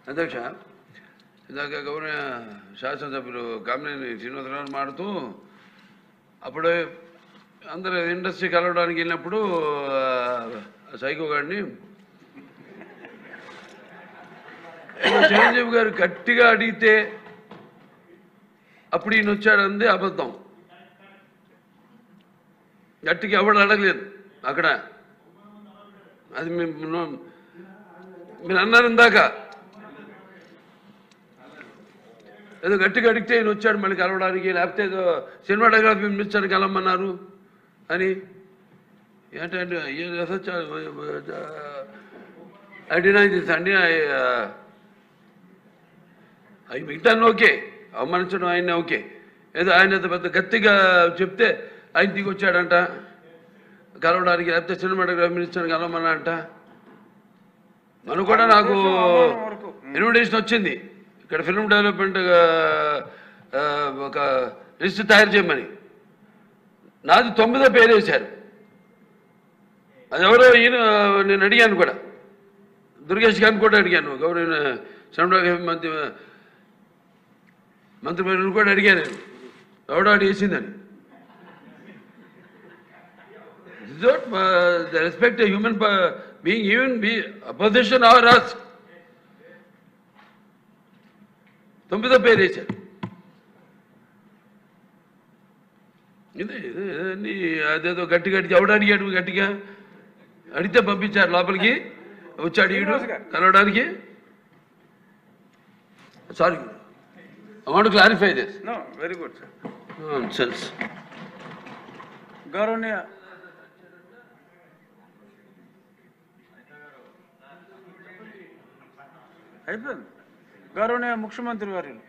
అధ్యక్ష, ఇందాక గౌరవ శాసనసభ్యులు కామినేని శ్రీనివాసరావు మాడుతూ అప్పుడు అందరూ ఇండస్ట్రీ కలవడానికి వెళ్ళినప్పుడు సైకో గారిని చిరంజీవి గారు గట్టిగా అడిగితే అప్పుడు ఈయన వచ్చాడంది అబద్ధం. గట్టిగా ఎవడు అడగలేదు అక్కడ. అది మీరు అన్నారు ఇందాక, ఏదో గట్టిగా అడిగితే ఈయన వచ్చాడు మళ్ళీ కలవడానికి, లేకపోతే ఏదో సినిమాటోగ్రఫీ మినిస్టర్ కలవమన్నారు అని. ఏంటంటే అడినా అండి అవి మిగతాన్ని ఓకే, అవమానించడం ఆయన ఓకే, ఏదో ఆయన పెద్ద గట్టిగా చెప్తే ఆయన దిగి వచ్చాడంట కలవడానికి, లేకపోతే సినిమాటోగ్రఫీ మినిస్టర్ కలవమన్నా అంట. మనకు కూడా నాకు ఇన్విటేషన్ వచ్చింది ఇక్కడ ఫిల్మ్ డెవలప్మెంట్ ఒక లిస్ట్ తయారు చేయమని. నాది 9వ పేరు వేశారు. అది ఎవరో ఈయన నేను అడిగాను కూడా, దుర్గేష్ గారిని కూడా అడిగాను, గౌరవ సినిమాటోగ్రఫీ మంత్రి కూడా అడిగాను, ఎవడో అడిగేసిందని. The respect a human being, even be opposition or us. 9వ పేరు వేశారు. ఇది అదేదో గట్టిగా ఎవడు అడిగాడు, గట్టిగా అడిగితే పంపించారు లోపలికి, వచ్చాడు ఈడు కలవడానికి. Sorry, I want to clarify this. No, very good, sir. Nonsense. గౌరవనీయ అయిపోయింది. గౌరవనీయ ముఖ్యమంత్రి వర్యులు